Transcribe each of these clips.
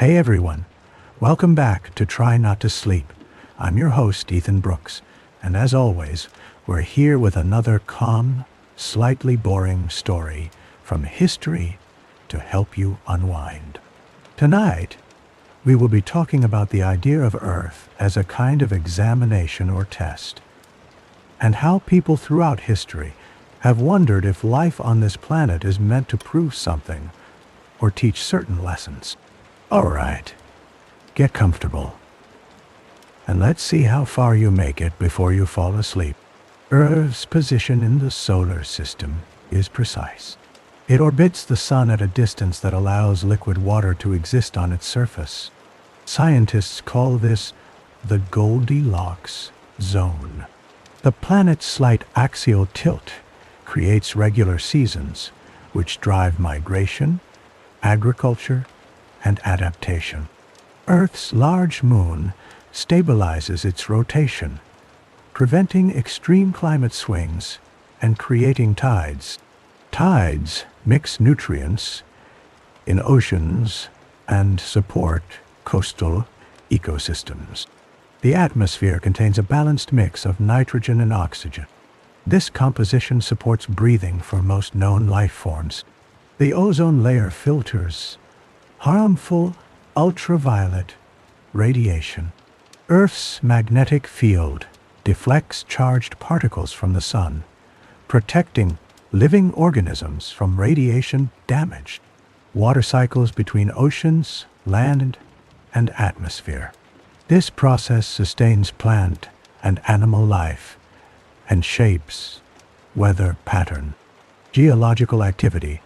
Hey everyone, welcome back to Try Not to Sleep. I'm your host, Ethan Brooks, and as always, we're here with another calm, slightly boring story from history to help you unwind. Tonight, we will be talking about the idea of Earth as a kind of examination or test, and how people throughout history have wondered if life on this planet is meant to prove something or teach certain lessons. All right, get comfortable, and let's see how far you make it before you fall asleep. Earth's position in the solar system is precise. It orbits the sun at a distance that allows liquid water to exist on its surface. Scientists call this the Goldilocks zone. The planet's slight axial tilt creates regular seasons, which drive migration, agriculture, and adaptation. Earth's large moon stabilizes its rotation, preventing extreme climate swings and creating tides. Tides mix nutrients in oceans and support coastal ecosystems. The atmosphere contains a balanced mix of nitrogen and oxygen. This composition supports breathing for most known life forms. The ozone layer filters harmful ultraviolet radiation. Earth's magnetic field deflects charged particles from the sun, protecting living organisms from radiation damage. Water cycles between oceans, land, and atmosphere. This process sustains plant and animal life and shapes weather pattern. Geological activity,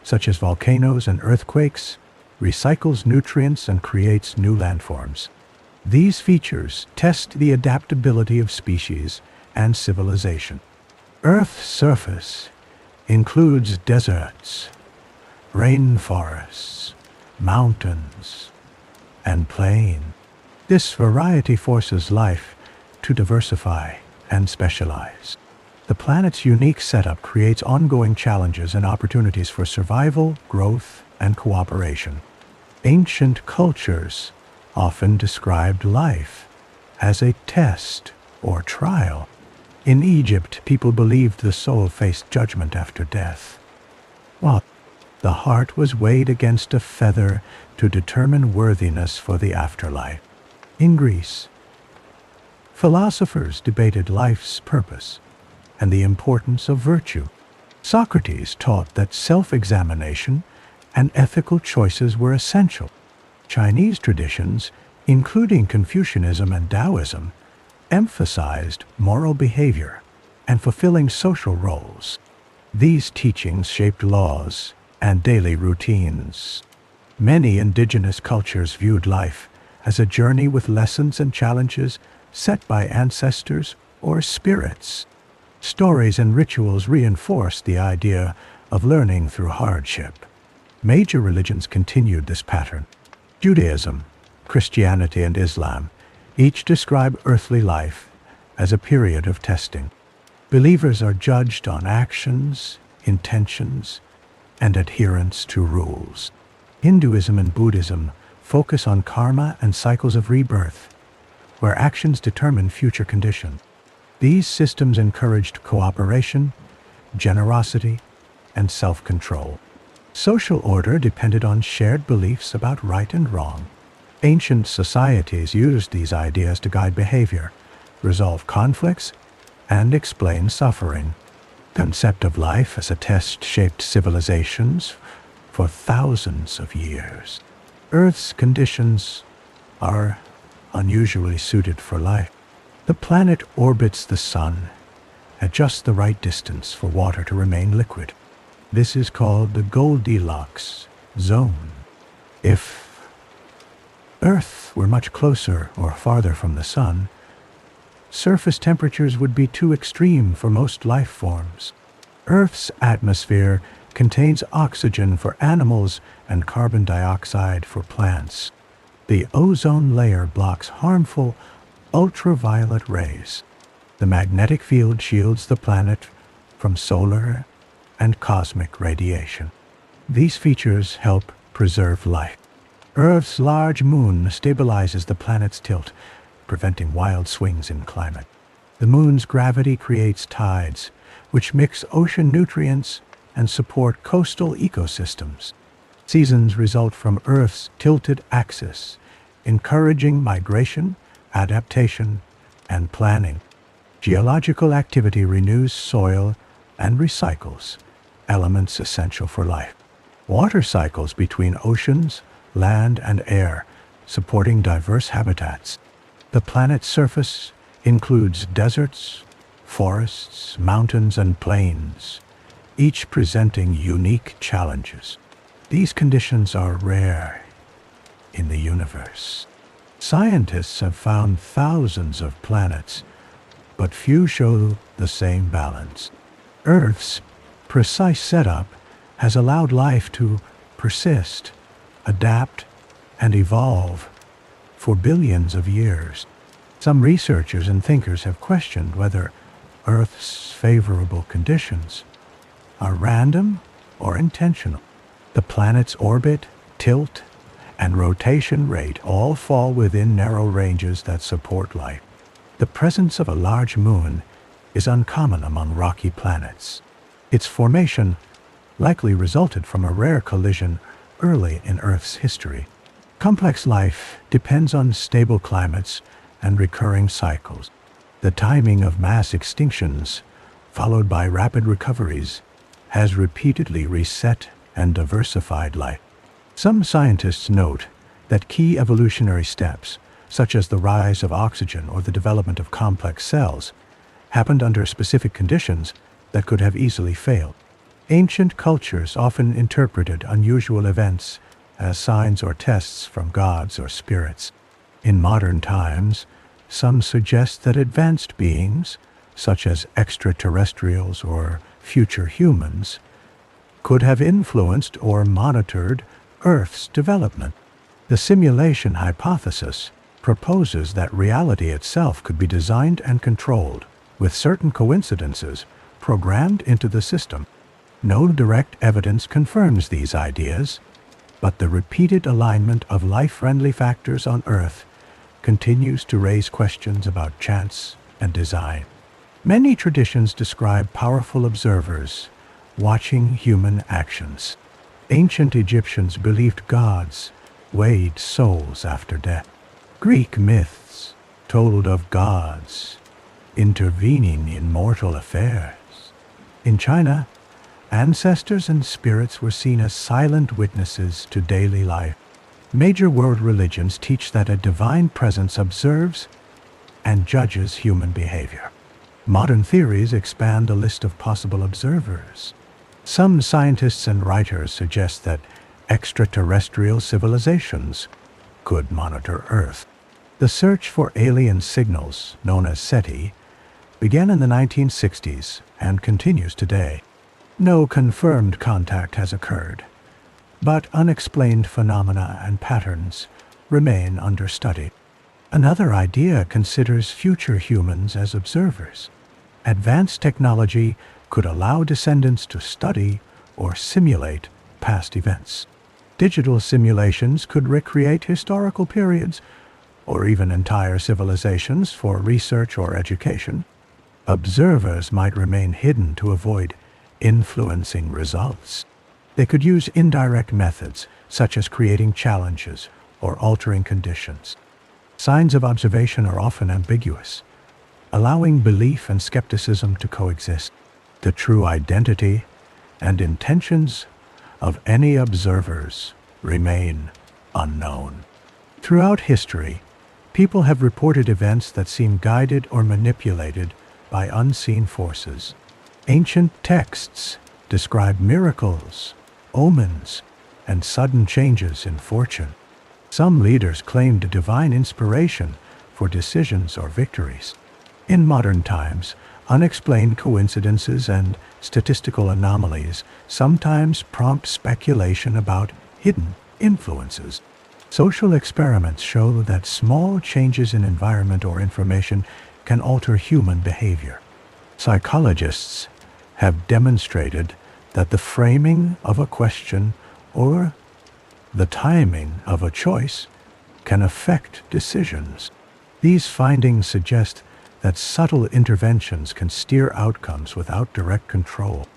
such as volcanoes and earthquakes, recycles nutrients and creates new landforms. These features test the adaptability of species and civilization. Earth's surface includes deserts, rainforests, mountains, and plains. This variety forces life to diversify and specialize. The planet's unique setup creates ongoing challenges and opportunities for survival, growth, and cooperation. Ancient cultures often described life as a test or trial. In Egypt, people believed the soul faced judgment after death, while the heart was weighed against a feather to determine worthiness for the afterlife. In Greece, philosophers debated life's purpose and the importance of virtue. Socrates taught that self-examination and ethical choices were essential. Chinese traditions, including Confucianism and Taoism, emphasized moral behavior and fulfilling social roles. These teachings shaped laws and daily routines. Many indigenous cultures viewed life as a journey with lessons and challenges set by ancestors or spirits. Stories and rituals reinforced the idea of learning through hardship. Major religions continued this pattern. Judaism, Christianity, and Islam each describe earthly life as a period of testing. Believers are judged on actions, intentions, and adherence to rules. Hinduism and Buddhism focus on karma and cycles of rebirth, where actions determine future conditions. These systems encouraged cooperation, generosity, and self-control. Social order depended on shared beliefs about right and wrong. Ancient societies used these ideas to guide behavior, resolve conflicts, and explain suffering. The concept of life as a test shaped civilizations for thousands of years. Earth's conditions are unusually suited for life. The planet orbits the sun at just the right distance for water to remain liquid. This is called the Goldilocks zone. If Earth were much closer or farther from the sun, surface temperatures would be too extreme for most life forms. Earth's atmosphere contains oxygen for animals and carbon dioxide for plants. The ozone layer blocks harmful ultraviolet rays. The magnetic field shields the planet from solar and cosmic radiation. These features help preserve life. Earth's large moon stabilizes the planet's tilt, preventing wild swings in climate. The moon's gravity creates tides, which mix ocean nutrients and support coastal ecosystems. Seasons result from Earth's tilted axis, encouraging migration, adaptation, and planning. Geological activity renews soil and recycles elements essential for life. Water cycles between oceans, land, and air, supporting diverse habitats. The planet's surface includes deserts, forests, mountains, and plains, each presenting unique challenges. These conditions are rare in the universe. Scientists have found thousands of planets, but few show the same balance. Earth's precise setup has allowed life to persist, adapt, and evolve for billions of years. Some researchers and thinkers have questioned whether Earth's favorable conditions are random or intentional. The planet's orbit, tilt, and rotation rate all fall within narrow ranges that support life. The presence of a large moon is uncommon among rocky planets. Its formation likely resulted from a rare collision early in Earth's history. Complex life depends on stable climates and recurring cycles. The timing of mass extinctions, followed by rapid recoveries, has repeatedly reset and diversified life. Some scientists note that key evolutionary steps, such as the rise of oxygen or the development of complex cells, happened under specific conditions that could have easily failed. Ancient cultures often interpreted unusual events as signs or tests from gods or spirits. In modern times, some suggest that advanced beings, such as extraterrestrials or future humans, could have influenced or monitored Earth's development. The simulation hypothesis proposes that reality itself could be designed and controlled, with certain coincidences programmed into the system. No direct evidence confirms these ideas, but the repeated alignment of life-friendly factors on Earth continues to raise questions about chance and design. Many traditions describe powerful observers watching human actions. Ancient Egyptians believed gods weighed souls after death. Greek myths told of gods intervening in mortal affairs. In China, ancestors and spirits were seen as silent witnesses to daily life. Major world religions teach that a divine presence observes and judges human behavior. Modern theories expand the list of possible observers. Some scientists and writers suggest that extraterrestrial civilizations could monitor Earth. The search for alien signals, known as SETI, began in the 1960s and continues today. No confirmed contact has occurred, but unexplained phenomena and patterns remain under study. Another idea considers future humans as observers. Advanced technology could allow descendants to study or simulate past events. Digital simulations could recreate historical periods or even entire civilizations for research or education. Observers might remain hidden to avoid influencing results. They could use indirect methods, such as creating challenges or altering conditions. Signs of observation are often ambiguous, allowing belief and skepticism to coexist. The true identity and intentions of any observers remain unknown. Throughout history, people have reported events that seem guided or manipulated by unseen forces. Ancient texts describe miracles, omens, and sudden changes in fortune. Some leaders claimed divine inspiration for decisions or victories. In modern times, unexplained coincidences and statistical anomalies sometimes prompt speculation about hidden influences. Social experiments show that small changes in environment or information can alter human behavior. Psychologists have demonstrated that the framing of a question or The timing of a choice can affect decisions. These findings suggest that subtle interventions can steer outcomes without direct control.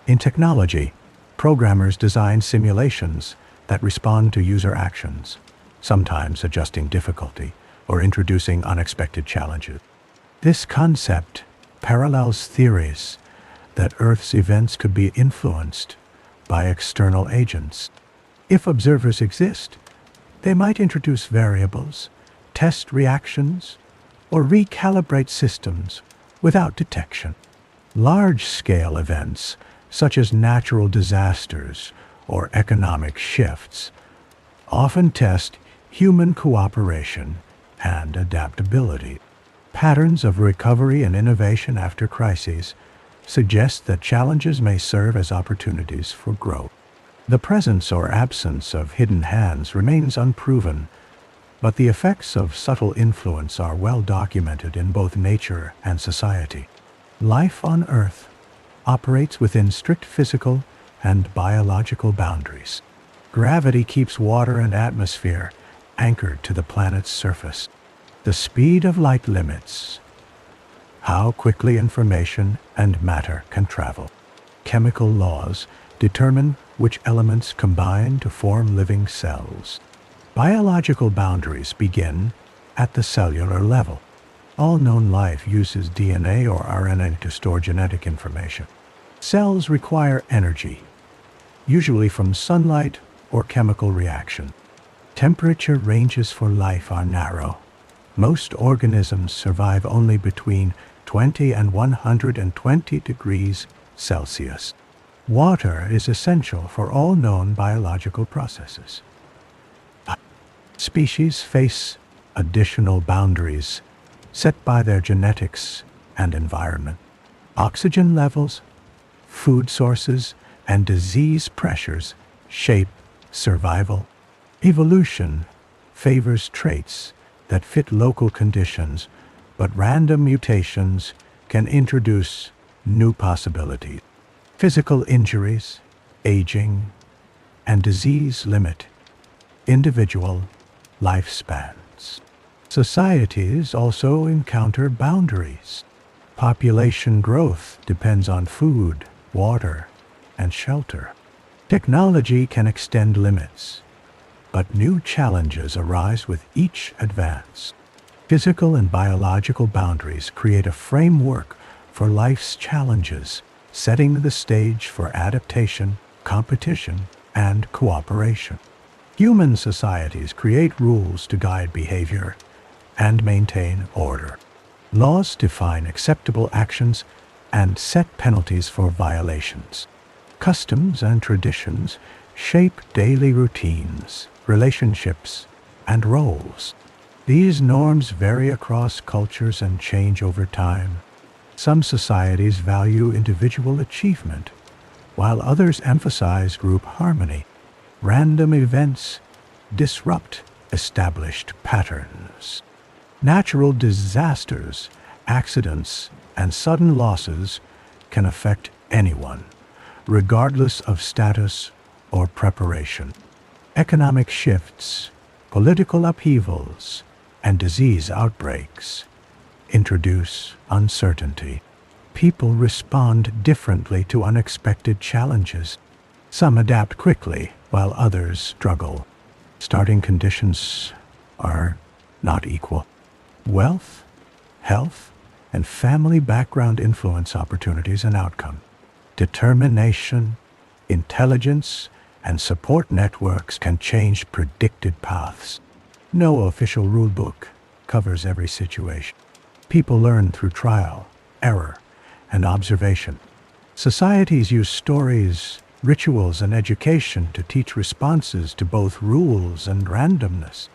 In technology, programmers design simulations that respond to user actions, sometimes adjusting difficulty or introducing unexpected challenges. This concept parallels theories that Earth's events could be influenced by external agents. If observers exist, they might introduce variables, test reactions, or recalibrate systems without detection. Large-scale events, such as natural disasters or economic shifts, often test human cooperation and adaptability. Patterns of recovery and innovation after crises suggest that challenges may serve as opportunities for growth. The presence or absence of hidden hands remains unproven, but the effects of subtle influence are well documented in both nature and society. Life on Earth operates within strict physical and biological boundaries. Gravity keeps water and atmosphere anchored to the planet's surface. The speed of light limits how quickly information and matter can travel. Chemical laws determine which elements combine to form living cells. Biological boundaries begin at the cellular level. All known life uses DNA or RNA to store genetic information. Cells require energy, usually from sunlight or chemical reaction. Temperature ranges for life are narrow. Most organisms survive only between 20 and 120 degrees Celsius. Water is essential for all known biological processes. Species face additional boundaries set by their genetics and environment. Oxygen levels, food sources, and disease pressures shape survival. Evolution favors traits that fit local conditions, but random mutations can introduce new possibilities. Physical injuries, aging, and disease limit individual lifespans. Societies also encounter boundaries. Population growth depends on food, water, and shelter. Technology can extend limits, but new challenges arise with each advance. Physical and biological boundaries create a framework for life's challenges, setting the stage for adaptation, competition, and cooperation. Human societies create rules to guide behavior and maintain order. Laws define acceptable actions and set penalties for violations. Customs and traditions shape daily routines, relationships, and roles. These norms vary across cultures and change over time. Some societies value individual achievement, while others emphasize group harmony. Random events disrupt established patterns. Natural disasters, accidents, and sudden losses can affect anyone, regardless of status or preparation. Economic shifts, political upheavals, and disease outbreaks introduce uncertainty. People respond differently to unexpected challenges. Some adapt quickly, while others struggle. Starting conditions are not equal. Wealth, health, and family background influence opportunities and outcome. Determination, intelligence, and support networks can change predicted paths. No official rulebook covers every situation. People learn through trial, error, and observation. Societies use stories, rituals, and education to teach responses to both rules and randomness.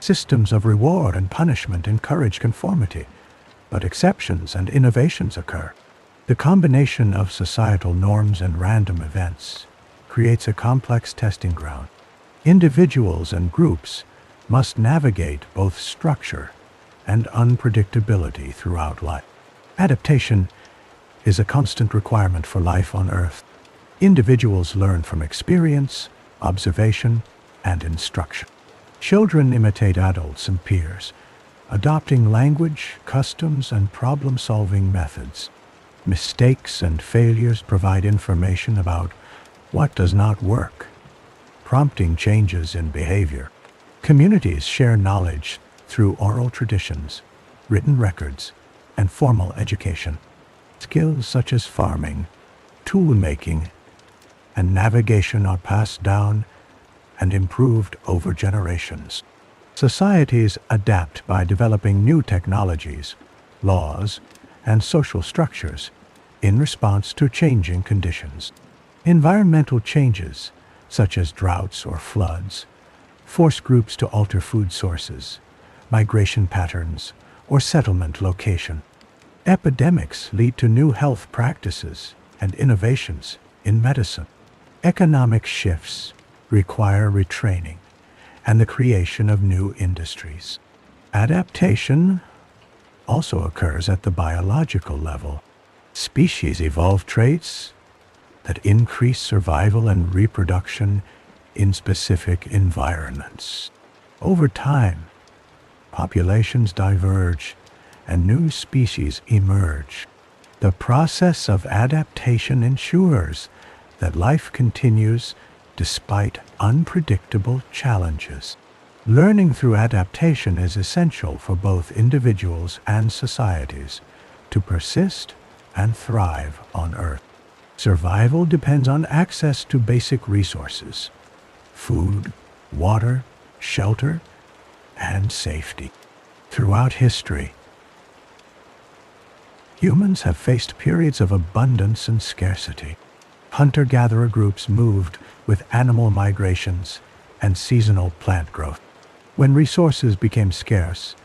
Systems of reward and punishment encourage conformity, but exceptions and innovations occur. The combination of societal norms and random events creates a complex testing ground. Individuals and groups must navigate both structure and unpredictability throughout life. Adaptation is a constant requirement for life on Earth. Individuals learn from experience, observation, and instruction. Children imitate adults and peers, adopting language, customs, and problem-solving methods. Mistakes and failures provide information about what does not work, prompting changes in behavior. Communities share knowledge through oral traditions, written records, and formal education. Skills such as farming, tool-making, and navigation are passed down and improved over generations. Societies adapt by developing new technologies, laws, and social structures in response to changing conditions. Environmental changes, such as droughts or floods, force groups to alter food sources, migration patterns, or settlement location. Epidemics lead to new health practices and innovations in medicine. Economic shifts require retraining and the creation of new industries. Adaptation also occurs at the biological level. Species evolve traits that increase survival and reproduction in specific environments. Over time, populations diverge and new species emerge. The process of adaptation ensures that life continues despite unpredictable challenges. Learning through adaptation is essential for both individuals and societies to persist and thrive on Earth. Survival depends on access to basic resources: food, water, shelter, and safety. Throughout history, humans have faced periods of abundance and scarcity. Hunter-gatherer groups moved with animal migrations and seasonal plant growth. When resources became scarce,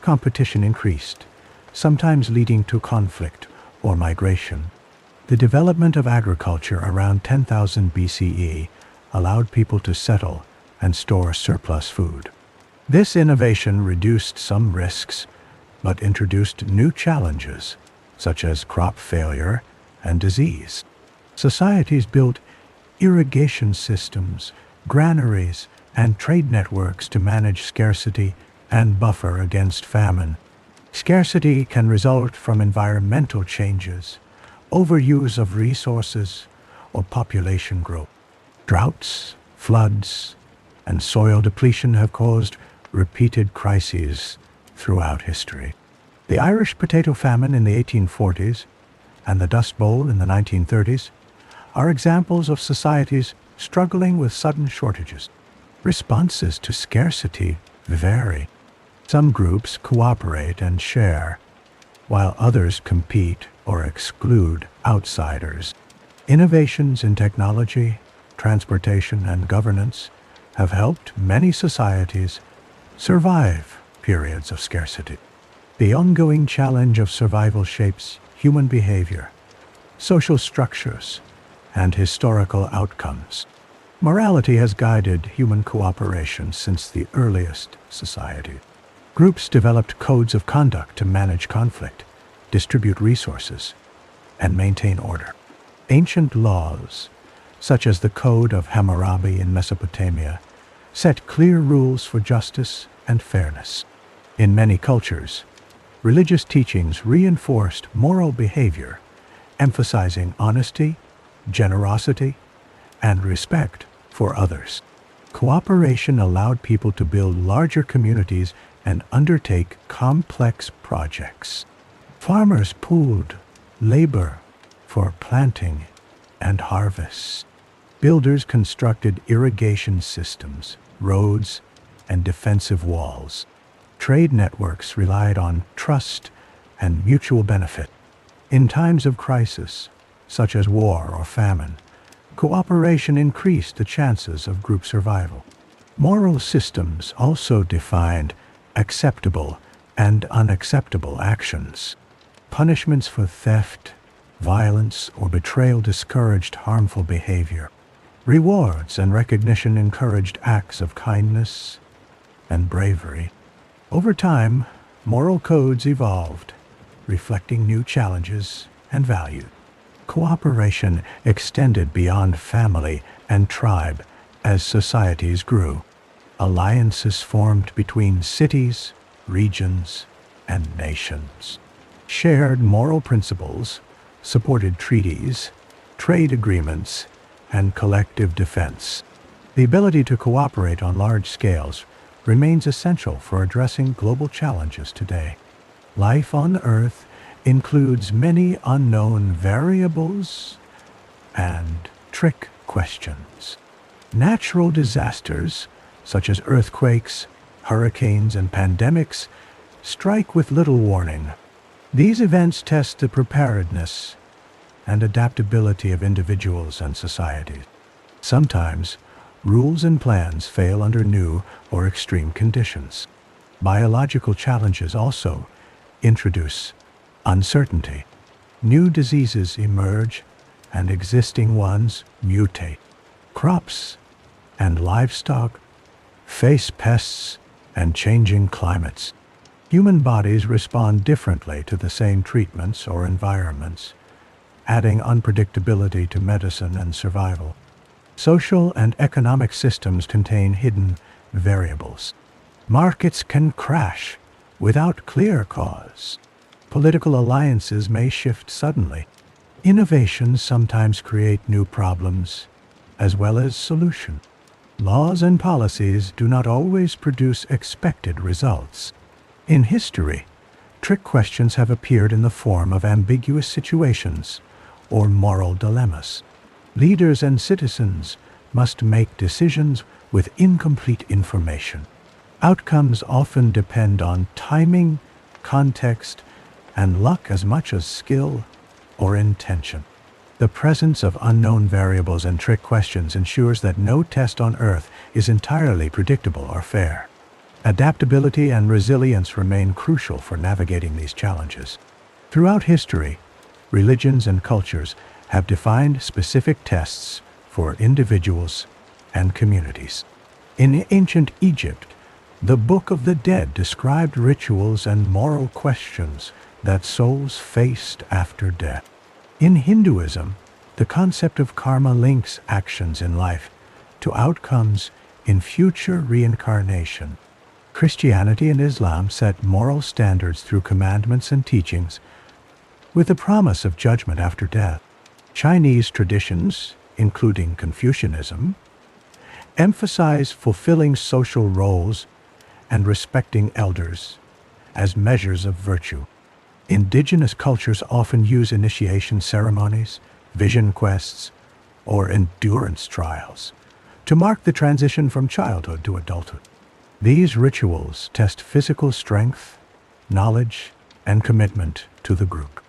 competition increased, sometimes leading to conflict or migration. The development of agriculture around 10,000 BCE allowed people to settle and store surplus food. This innovation reduced some risks, but introduced new challenges, such as crop failure and disease. Societies built irrigation systems, granaries, and trade networks to manage scarcity and buffer against famine. Scarcity can result from environmental changes, overuse of resources, or population growth. Droughts, floods, and soil depletion have caused repeated crises throughout history. The Irish potato famine in the 1840s and the Dust Bowl in the 1930s are examples of societies struggling with sudden shortages. Responses to scarcity vary. Some groups cooperate and share, while others compete or exclude outsiders. Innovations in technology, transportation, and governance have helped many societies survive periods of scarcity. The ongoing challenge of survival shapes human behavior, social structures, and historical outcomes. Morality has guided human cooperation since the earliest society. Groups developed codes of conduct to manage conflict, distribute resources, and maintain order. Ancient laws, such as the Code of Hammurabi in Mesopotamia, set clear rules for justice and fairness. In many cultures, religious teachings reinforced moral behavior, emphasizing honesty, generosity, and respect for others. Cooperation allowed people to build larger communities and undertake complex projects. Farmers pooled labor for planting and harvest. Builders constructed irrigation systems, roads, and defensive walls. Trade networks relied on trust and mutual benefit. In times of crisis, such as war or famine, cooperation increased the chances of group survival. Moral systems also defined acceptable and unacceptable actions. Punishments for theft, violence, or betrayal discouraged harmful behavior. Rewards and recognition encouraged acts of kindness and bravery. Over time, moral codes evolved, reflecting new challenges and values. Cooperation extended beyond family and tribe as societies grew. alliances formed between cities, regions, and nations. Shared moral principles supported treaties, trade agreements, and collective defense. The ability to cooperate on large scales remains essential for addressing global challenges today. Life on Earth includes many unknown variables and trick questions. Natural disasters, such as earthquakes, hurricanes, and pandemics, strike with little warning. These events test the preparedness and adaptability of individuals and societies. Sometimes, rules and plans fail under new or extreme conditions. Biological challenges also introduce uncertainty. New diseases emerge and existing ones mutate. Crops and livestock face pests and changing climates. Human bodies respond differently to the same treatments or environments, adding unpredictability to medicine and survival. Social and economic systems contain hidden variables. Markets can crash without clear cause. Political alliances may shift suddenly. Innovations sometimes create new problems, as well as solutions. Laws and policies do not always produce expected results. In history, trick questions have appeared in the form of ambiguous situations or moral dilemmas. Leaders and citizens must make decisions with incomplete information. Outcomes often depend on timing, context, and luck as much as skill or intention. The presence of unknown variables and trick questions ensures that no test on Earth is entirely predictable or fair. Adaptability and resilience remain crucial for navigating these challenges. Throughout history, religions and cultures have defined specific tests for individuals and communities. In ancient Egypt, the Book of the Dead described rituals and moral questions that souls faced after death. In Hinduism, the concept of karma links actions in life to outcomes in future reincarnation. Christianity and Islam set moral standards through commandments and teachings, with the promise of judgment after death. Chinese traditions, including Confucianism, emphasize fulfilling social roles and respecting elders as measures of virtue. Indigenous cultures often use initiation ceremonies, vision quests, or endurance trials to mark the transition from childhood to adulthood. These rituals test physical strength, knowledge, and commitment to the group.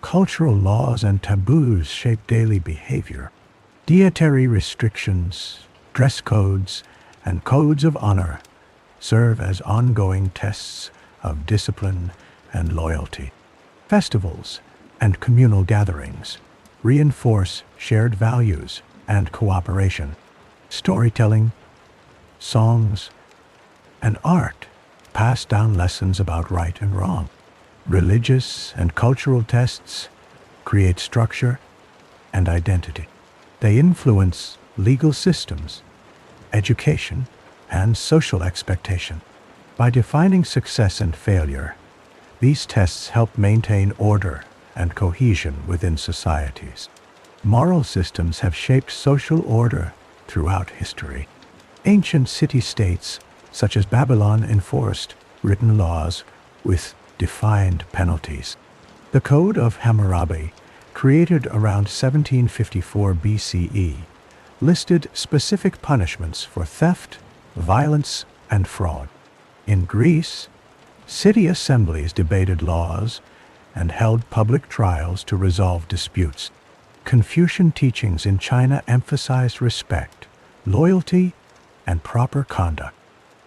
Cultural laws and taboos shape daily behavior. Dietary restrictions, dress codes, and codes of honor serve as ongoing tests of discipline and loyalty. Festivals and communal gatherings reinforce shared values and cooperation. Storytelling, songs, and art pass down lessons about right and wrong. Religious and cultural tests create structure and identity. They influence legal systems, education, and social expectation. By defining success and failure, these tests help maintain order and cohesion within societies. Moral systems have shaped social order throughout history. Ancient city-states, such as Babylon, enforced written laws with defined penalties. The Code of Hammurabi, created around 1754 BCE, listed specific punishments for theft, violence, and fraud. In Greece, city assemblies debated laws and held public trials to resolve disputes. Confucian teachings in China emphasized respect, loyalty, and proper conduct.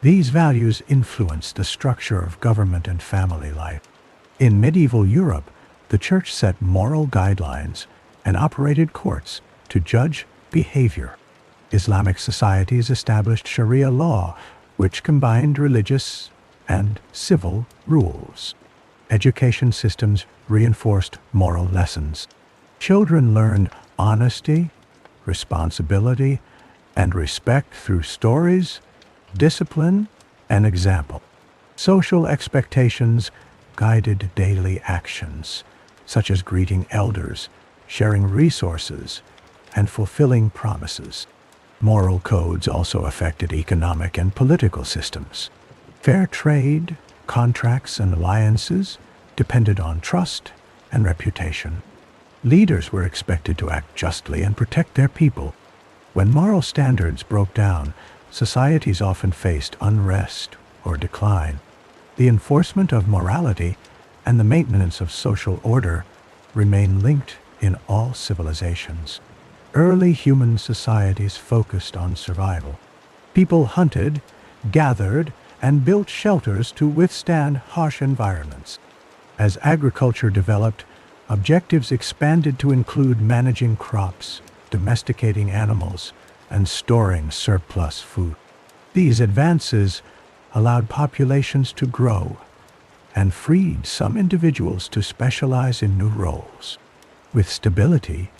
These values influenced the structure of government and family life. In medieval Europe, the Church set moral guidelines and operated courts to judge behavior. Islamic societies established Sharia law, which combined religious and civil rules. Education systems reinforced moral lessons. Children learned honesty, responsibility, and respect through stories, discipline and example. Social expectations guided daily actions, such as greeting elders, sharing resources, and fulfilling promises. Moral codes also affected economic and political systems. Fair trade, contracts, and alliances depended on trust and reputation. Leaders were expected to act justly and protect their people. When moral standards broke down, societies often faced unrest or decline. The enforcement of morality and the maintenance of social order remain linked in all civilizations. Early human societies focused on survival. People hunted, gathered, and built shelters to withstand harsh environments. As agriculture developed, objectives expanded to include managing crops, domesticating animals, and storing surplus food. These advances allowed populations to grow and freed some individuals to specialize in new roles. With stability,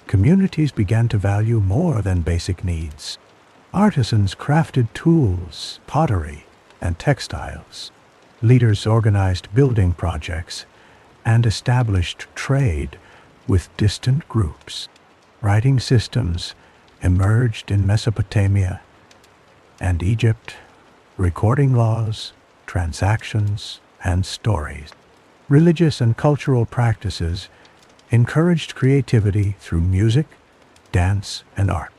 communities began to value more than basic needs. Artisans crafted tools, pottery, and textiles. Leaders organized building projects and established trade with distant groups. Writing systems emerged in Mesopotamia and Egypt, recording laws, transactions, and stories. Religious and cultural practices encouraged creativity through music, dance, and art.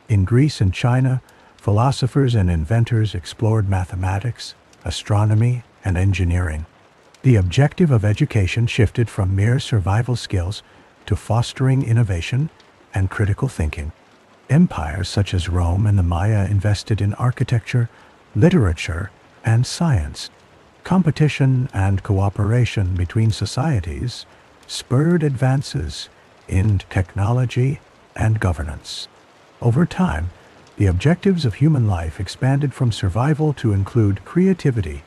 In Greece and China, philosophers and inventors explored mathematics, astronomy, and engineering. The objective of education shifted from mere survival skills to fostering innovation and critical thinking. Empires such as Rome and the Maya invested in architecture, literature, and science. Competition and cooperation between societies spurred advances in technology and governance. Over time, the objectives of human life expanded from survival to include creativity,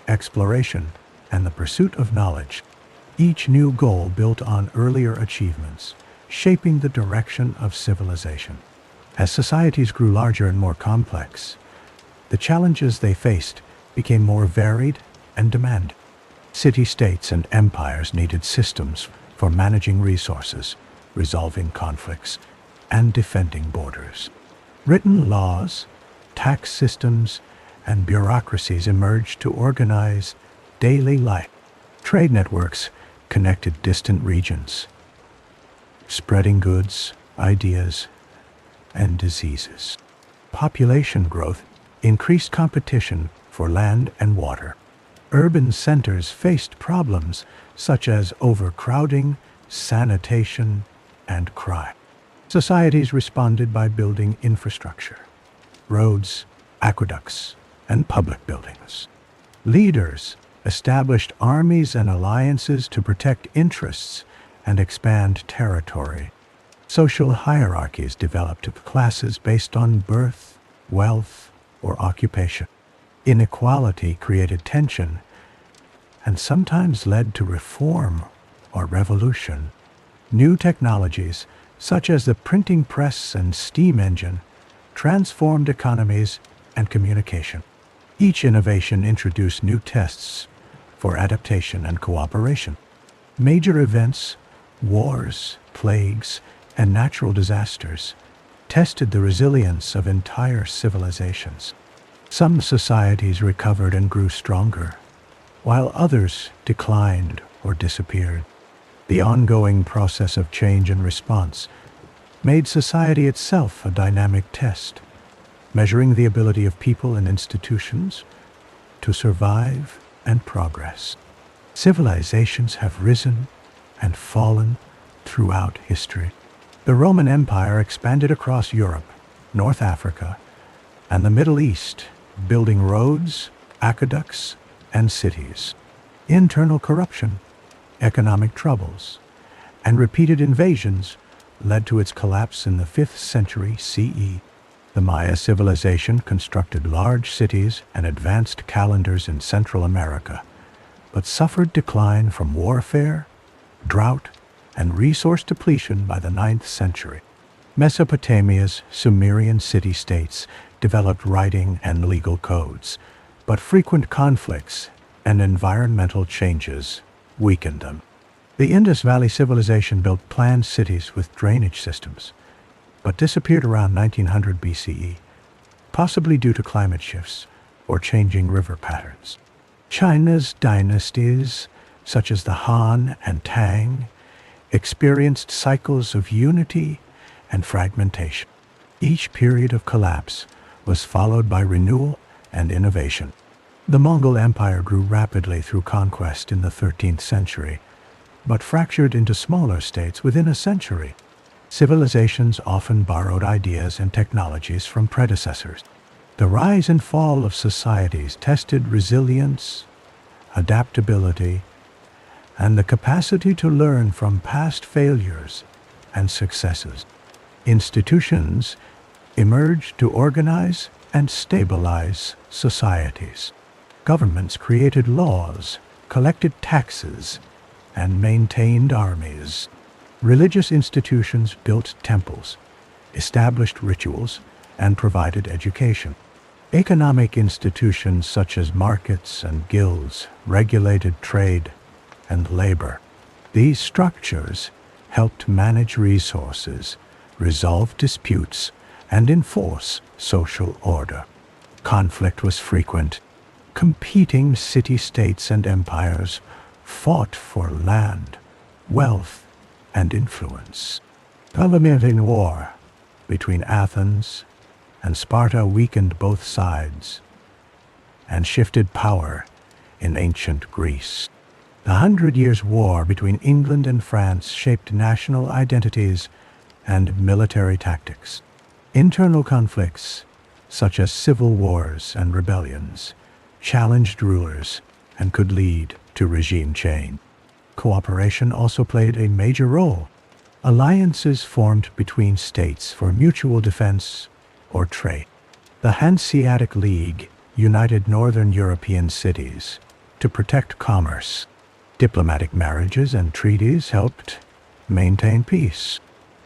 exploration, and the pursuit of knowledge. Each new goal built on earlier achievements, shaping the direction of civilization. As societies grew larger and more complex, the challenges they faced became more varied and demanding. City-states and empires needed systems for managing resources, resolving conflicts, and defending borders. Written laws, tax systems, and bureaucracies emerged to organize daily life. Trade networks connected distant regions, spreading goods, ideas, and diseases. Population growth increased competition for land and water. Urban centers faced problems such as overcrowding, sanitation, and crime. Societies responded by building infrastructure, roads, aqueducts, and public buildings. Leaders established armies and alliances to protect interests and expand territory. Social hierarchies developed of classes based on birth, wealth, or occupation. Inequality created tension and sometimes led to reform or revolution. New technologies, such as the printing press and steam engine, transformed economies and communication. Each innovation introduced new tests for adaptation and cooperation. Major events, wars, plagues, and natural disasters tested the resilience of entire civilizations. Some societies recovered and grew stronger, while others declined or disappeared. The ongoing process of change and response made society itself a dynamic test, measuring the ability of people and institutions to survive and progress. Civilizations have risen and fallen throughout history. The Roman Empire expanded across Europe, North Africa, and the Middle East, building roads, aqueducts, and cities. Internal corruption, economic troubles, and repeated invasions led to its collapse in the 5th century CE. The Maya civilization constructed large cities and advanced calendars in Central America, but suffered decline from warfare, drought, and resource depletion by the 9th century. Mesopotamia's Sumerian city-states developed writing and legal codes, but frequent conflicts and environmental changes weakened them. The Indus Valley Civilization built planned cities with drainage systems, but disappeared around 1900 BCE, possibly due to climate shifts or changing river patterns. China's dynasties, such as the Han and Tang, experienced cycles of unity and fragmentation. Each period of collapse was followed by renewal and innovation. The Mongol Empire grew rapidly through conquest in the 13th century, but fractured into smaller states within a century. Civilizations often borrowed ideas and technologies from predecessors. The rise and fall of societies tested resilience, adaptability, and the capacity to learn from past failures and successes. Institutions emerged to organize and stabilize societies. Governments created laws, collected taxes, and maintained armies. Religious institutions built temples, established rituals, and provided education. Economic institutions such as markets and guilds regulated trade and labor. These structures helped manage resources, resolve disputes, and enforce social order. Conflict was frequent. Competing city-states and empires fought for land, wealth, and influence. Culminating war between Athens and Sparta weakened both sides and shifted power in ancient Greece. The 100 Years' War between England and France shaped national identities and military tactics. Internal conflicts, such as civil wars and rebellions, challenged rulers and could lead to regime change. Cooperation also played a major role. Alliances formed between states for mutual defense or trade. The Hanseatic League united northern European cities to protect commerce. Diplomatic marriages and treaties helped maintain peace.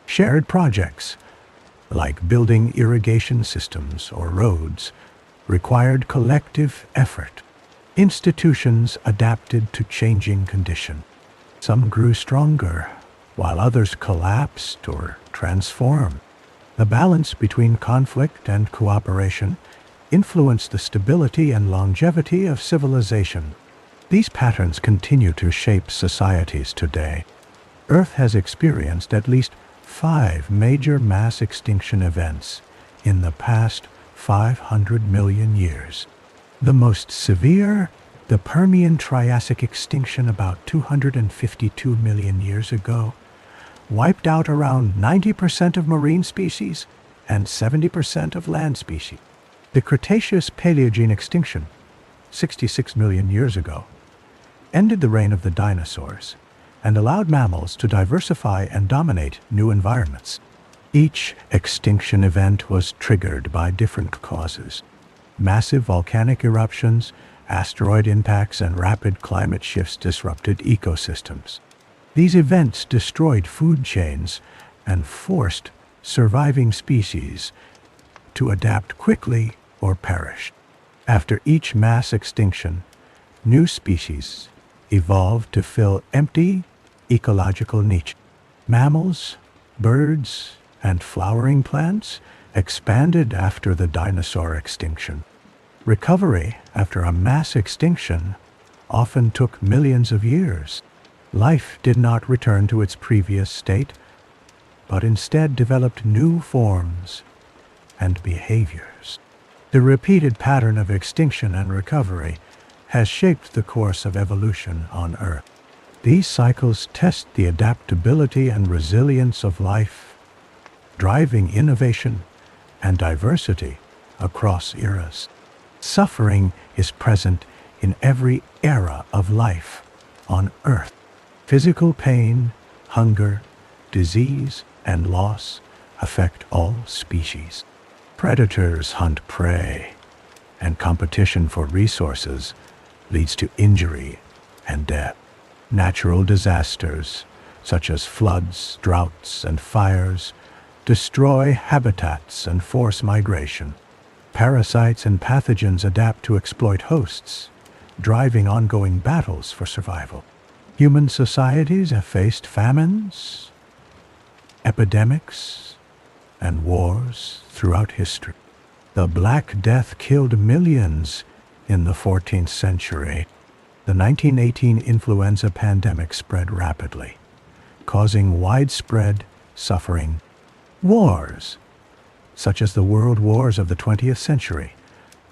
Shared projects, like building irrigation systems or roads, required collective effort. Institutions adapted to changing conditions. Some grew stronger, while others collapsed or transformed. The balance between conflict and cooperation influenced the stability and longevity of civilization. These patterns continue to shape societies today. Earth has experienced at least 5 major mass extinction events in the past 500 million years. The most severe, the Permian-Triassic extinction about 252 million years ago, wiped out around 90% of marine species and 70% of land species. The Cretaceous-Paleogene extinction, 66 million years ago, ended the reign of the dinosaurs and allowed mammals to diversify and dominate new environments. Each extinction event was triggered by different causes. Massive volcanic eruptions, asteroid impacts, and rapid climate shifts disrupted ecosystems. These events destroyed food chains and forced surviving species to adapt quickly or perish. After each mass extinction, new species evolved to fill empty ecological niches. Mammals, birds, and flowering plants expanded after the dinosaur extinction. Recovery after a mass extinction often took millions of years. Life did not return to its previous state, but instead developed new forms and behaviors. The repeated pattern of extinction and recovery has shaped the course of evolution on Earth. These cycles test the adaptability and resilience of life, driving innovation and diversity across eras. Suffering is present in every era of life on Earth. Physical pain, hunger, disease, and loss affect all species. Predators hunt prey, and competition for resources leads to injury and death. Natural disasters, such as floods, droughts, and fires, destroy habitats and force migration. Parasites and pathogens adapt to exploit hosts, driving ongoing battles for survival. Human societies have faced famines, epidemics, and wars throughout history. The Black Death killed millions in the 14th century. The 1918 influenza pandemic spread rapidly, causing widespread suffering. Wars, such as the world wars of the 20th century,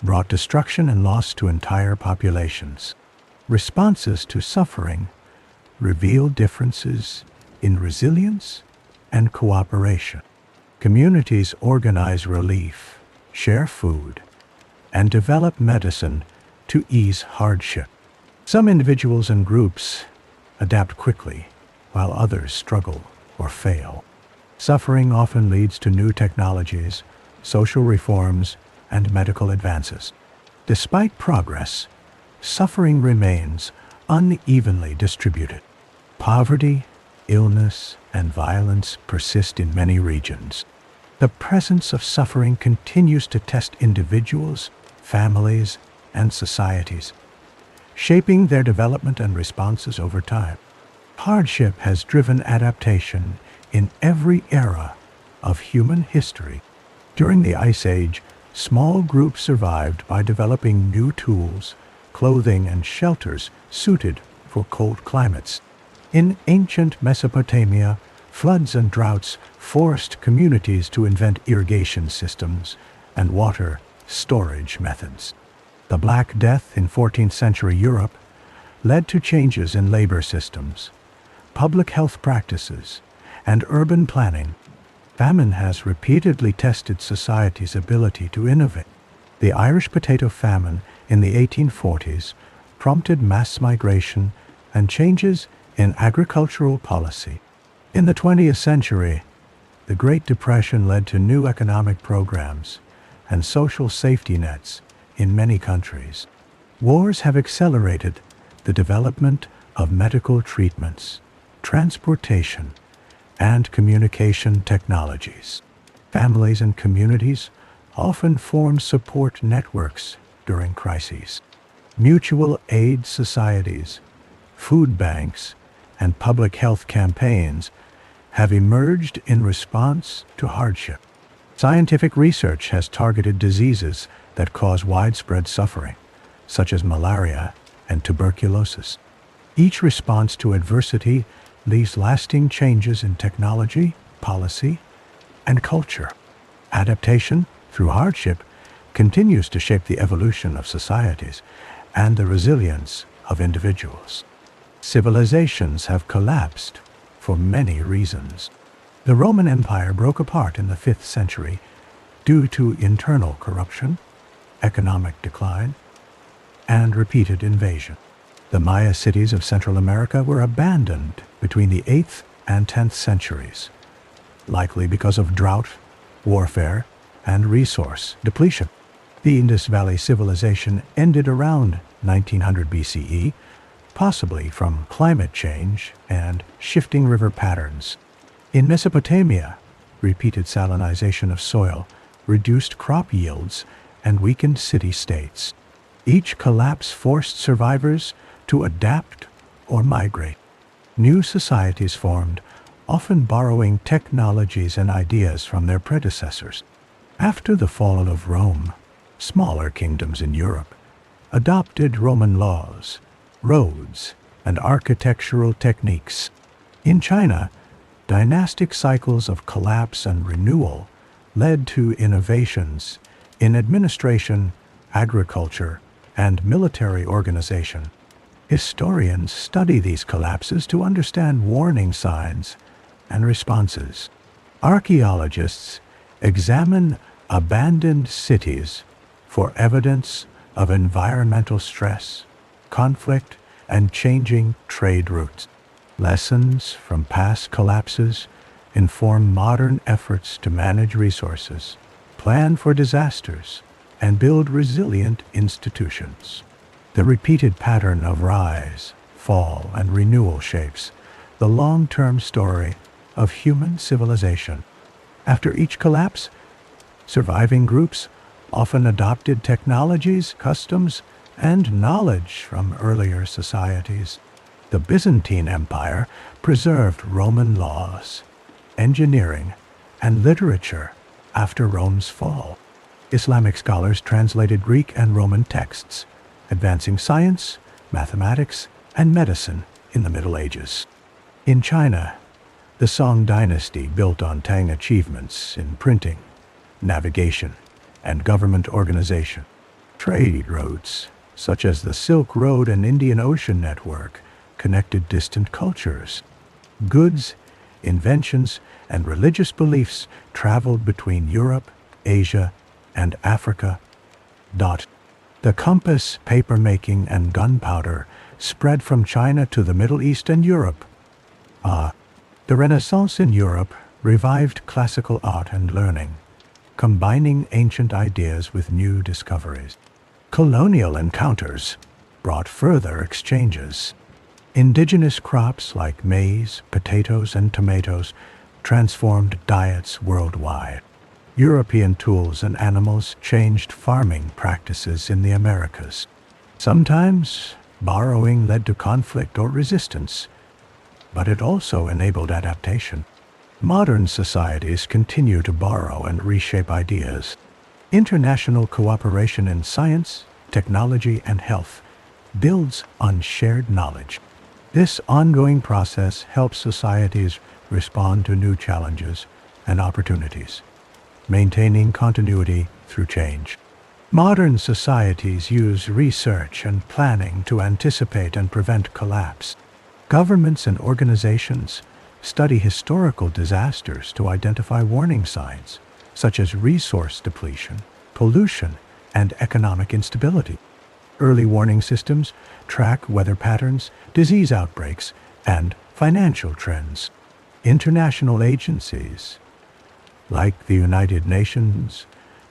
brought destruction and loss to entire populations. Responses to suffering reveal differences in resilience and cooperation. Communities organize relief, share food, and develop medicine to ease hardship. Some individuals and groups adapt quickly, while others struggle or fail. Suffering often leads to new technologies, social reforms, and medical advances. Despite progress, suffering remains unevenly distributed. Poverty, illness, and violence persist in many regions. The presence of suffering continues to test individuals, families, and societies, shaping their development and responses over time. Hardship has driven adaptation in every era of human history. During the Ice Age, small groups survived by developing new tools, clothing, and shelters suited for cold climates. In ancient Mesopotamia, floods and droughts forced communities to invent irrigation systems and water storage methods. The Black Death in 14th century Europe led to changes in labor systems, public health practices, and urban planning. Famine has repeatedly tested society's ability to innovate. The Irish potato famine in the 1840s prompted mass migration and changes in agricultural policy. In the 20th century, the Great Depression led to new economic programs and social safety nets in many countries. Wars have accelerated the development of medical treatments, transportation, and communication technologies. Families and communities often form support networks during crises. Mutual aid societies, food banks, and public health campaigns have emerged in response to hardship. Scientific research has targeted diseases that cause widespread suffering, such as malaria and tuberculosis. Each response to adversity leaves lasting changes in technology, policy, and culture. Adaptation through hardship continues to shape the evolution of societies and the resilience of individuals. Civilizations have collapsed for many reasons. The Roman Empire broke apart in the 5th century due to internal corruption, economic decline, and repeated invasion. The Maya cities of Central America were abandoned between the 8th and 10th centuries, likely because of drought, warfare, and resource depletion. The Indus Valley Civilization ended around 1900 BCE, possibly from climate change and shifting river patterns. In Mesopotamia, repeated salinization of soil reduced crop yields and weakened city-states. Each collapse forced survivors to adapt or migrate. New societies formed, often borrowing technologies and ideas from their predecessors. After the fall of Rome, smaller kingdoms in Europe adopted Roman laws, roads, and architectural techniques. In China, dynastic cycles of collapse and renewal led to innovations in administration, agriculture, and military organization. Historians study these collapses to understand warning signs and responses. Archaeologists examine abandoned cities for evidence of environmental stress, conflict, and changing trade routes. Lessons from past collapses inform modern efforts to manage resources, plan for disasters, and build resilient institutions. The repeated pattern of rise, fall, and renewal shapes the long-term story of human civilization. After each collapse, surviving groups often adopted technologies, customs, and knowledge from earlier societies. The Byzantine Empire preserved Roman laws, engineering, and literature after Rome's fall. Islamic scholars translated Greek and Roman texts, advancing science, mathematics, and medicine in the Middle Ages. In China, the Song dynasty built on Tang achievements in printing, navigation, and government organization. Trade routes, such as the Silk Road and Indian Ocean Network, connected distant cultures. Goods, inventions, and religious beliefs traveled between Europe, Asia, and Africa. The compass, paper-making, and gunpowder spread from China to the Middle East and Europe. The Renaissance in Europe revived classical art and learning, combining ancient ideas with new discoveries. Colonial encounters brought further exchanges. Indigenous crops like maize, potatoes, and tomatoes transformed diets worldwide. European tools and animals changed farming practices in the Americas. Sometimes borrowing led to conflict or resistance, but it also enabled adaptation. Modern societies continue to borrow and reshape ideas. International cooperation in science, technology, and health builds on shared knowledge. This ongoing process helps societies respond to new challenges and opportunities, maintaining continuity through change. Modern societies use research and planning to anticipate and prevent collapse. Governments and organizations study historical disasters to identify warning signs, such as resource depletion, pollution, and economic instability. Early warning systems track weather patterns, disease outbreaks, and financial trends. International agencies, like the United Nations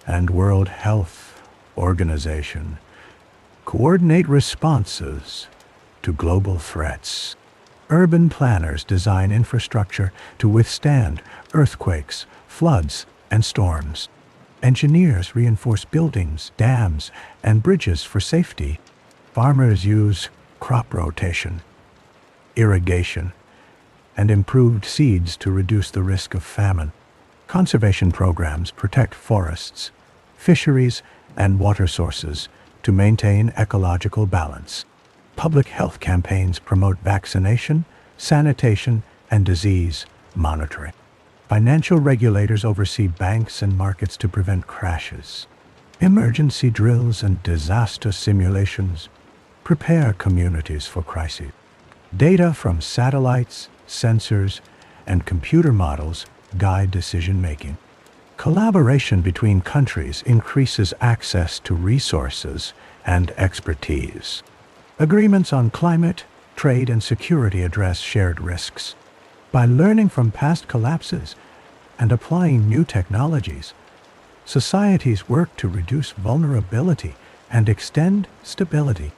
and World Health Organization, coordinate responses to global threats. Urban planners design infrastructure to withstand earthquakes, floods, and storms. Engineers reinforce buildings, dams, and bridges for safety. Farmers use crop rotation, irrigation, and improved seeds to reduce the risk of famine. Conservation programs protect forests, fisheries, and water sources to maintain ecological balance. Public health campaigns promote vaccination, sanitation, and disease monitoring. Financial regulators oversee banks and markets to prevent crashes. Emergency drills and disaster simulations prepare communities for crises. Data from satellites, sensors, and computer models guide decision-making. Collaboration between countries increases access to resources and expertise. Agreements on climate, trade, and security address shared risks. By learning from past collapses and applying new technologies, societies work to reduce vulnerability and extend stability.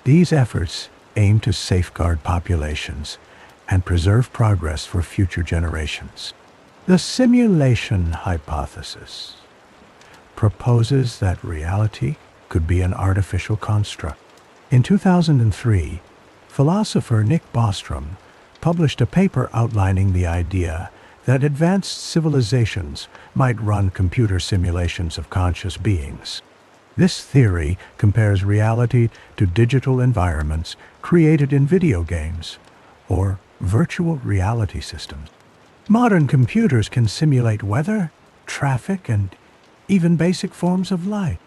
These efforts aim to safeguard populations and preserve progress for future generations. The simulation hypothesis proposes that reality could be an artificial construct. In 2003, philosopher Nick Bostrom published a paper outlining the idea that advanced civilizations might run computer simulations of conscious beings. This theory compares reality to digital environments created in video games or virtual reality systems. Modern computers can simulate weather, traffic, and even basic forms of life.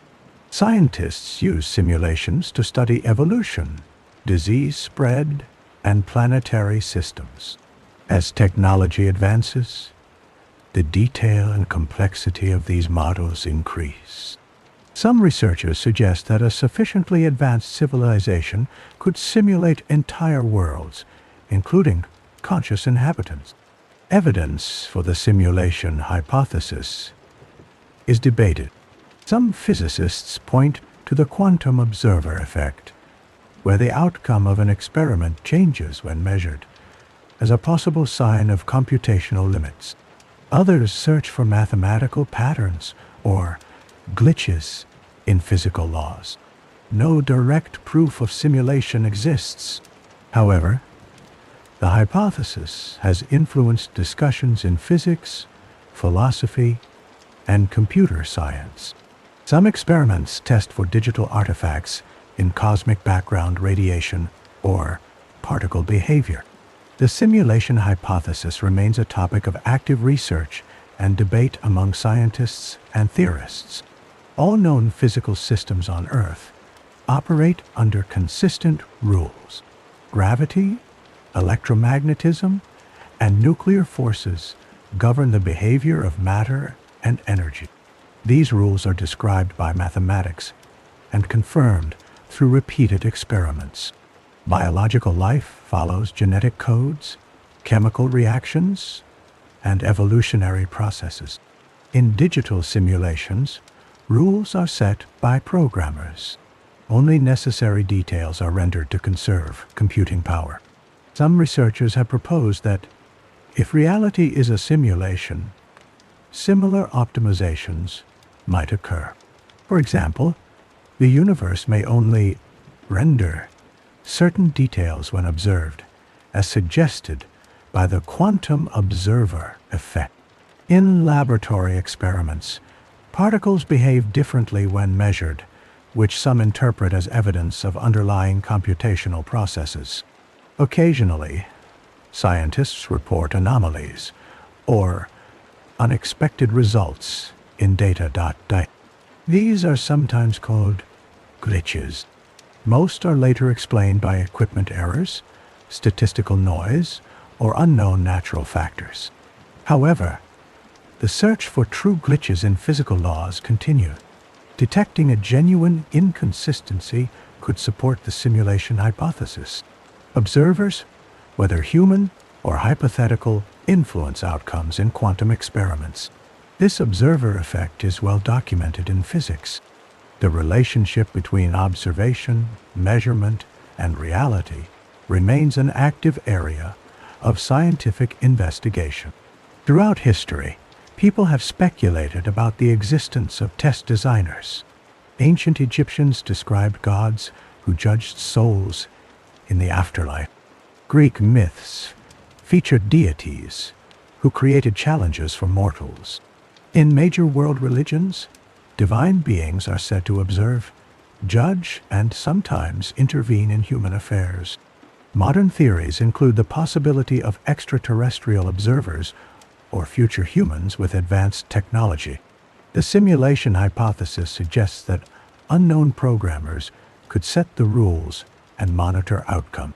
Scientists use simulations to study evolution, disease spread, and planetary systems. As technology advances, the detail and complexity of these models increase. Some researchers suggest that a sufficiently advanced civilization could simulate entire worlds, including conscious inhabitants. Evidence for the simulation hypothesis is debated. Some physicists point to the quantum observer effect, where the outcome of an experiment changes when measured, as a possible sign of computational limits. Others search for mathematical patterns or glitches in physical laws. No direct proof of simulation exists. However, the hypothesis has influenced discussions in physics, philosophy, and computer science. Some experiments test for digital artifacts in cosmic background radiation or particle behavior. The simulation hypothesis remains a topic of active research and debate among scientists and theorists. All known physical systems on Earth operate under consistent rules. Gravity, electromagnetism, and nuclear forces govern the behavior of matter and energy. These rules are described by mathematics and confirmed through repeated experiments. Biological life follows genetic codes, chemical reactions, and evolutionary processes. In digital simulations, rules are set by programmers. Only necessary details are rendered to conserve computing power. Some researchers have proposed that if reality is a simulation, similar optimizations might occur. For example, the universe may only render certain details when observed, as suggested by the quantum observer effect. In laboratory experiments, particles behave differently when measured, which some interpret as evidence of underlying computational processes. Occasionally, scientists report anomalies or unexpected results in data. These are sometimes called glitches. Most are later explained by equipment errors, statistical noise, or unknown natural factors. However, the search for true glitches in physical laws continues. Detecting a genuine inconsistency could support the simulation hypothesis. Observers, whether human or hypothetical, influence outcomes in quantum experiments. This observer effect is well documented in physics. The relationship between observation, measurement, and reality remains an active area of scientific investigation. Throughout history, people have speculated about the existence of test designers. Ancient Egyptians described gods who judged souls in the afterlife. Greek myths featured deities who created challenges for mortals. In major world religions, divine beings are said to observe, judge, and sometimes intervene in human affairs. Modern theories include the possibility of extraterrestrial observers or future humans with advanced technology. The simulation hypothesis suggests that unknown programmers could set the rules and monitor outcome.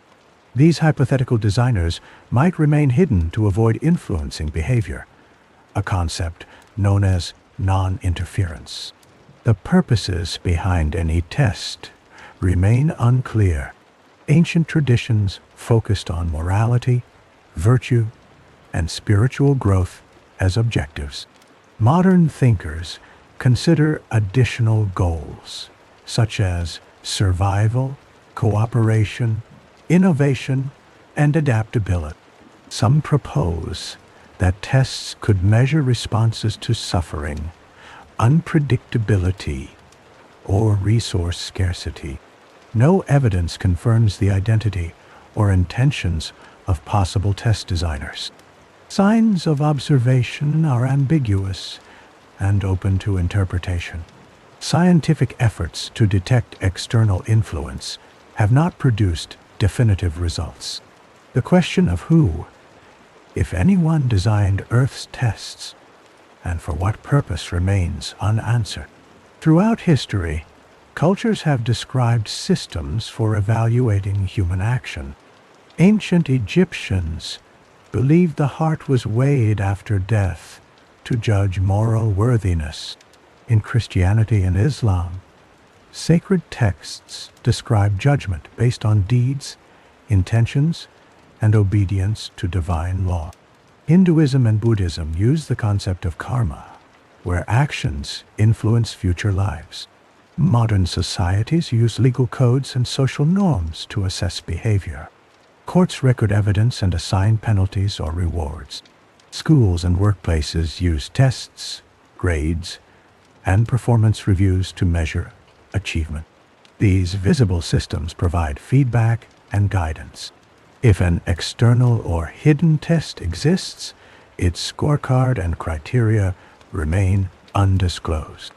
These hypothetical designers might remain hidden to avoid influencing behavior, a concept known as non-interference. The purposes behind any test remain unclear. Ancient traditions focused on morality, virtue, and spiritual growth as objectives. Modern thinkers consider additional goals, such as survival, cooperation, innovation, and adaptability. Some propose that tests could measure responses to suffering, unpredictability, or resource scarcity. No evidence confirms the identity or intentions of possible test designers. Signs of observation are ambiguous and open to interpretation. Scientific efforts to detect external influence have not produced definitive results. The question of who, if anyone, designed Earth's tests and for what purpose remains unanswered. Throughout history, cultures have described systems for evaluating human action. Ancient Egyptians believed the heart was weighed after death to judge moral worthiness. In Christianity and Islam, sacred texts describe judgment based on deeds, intentions, and obedience to divine law. Hinduism and Buddhism use the concept of karma, where actions influence future lives. Modern societies use legal codes and social norms to assess behavior. Courts record evidence and assign penalties or rewards. Schools and workplaces use tests, grades, and performance reviews to measure achievement. These visible systems provide feedback and guidance. If an external or hidden test exists, its scorecard and criteria remain undisclosed.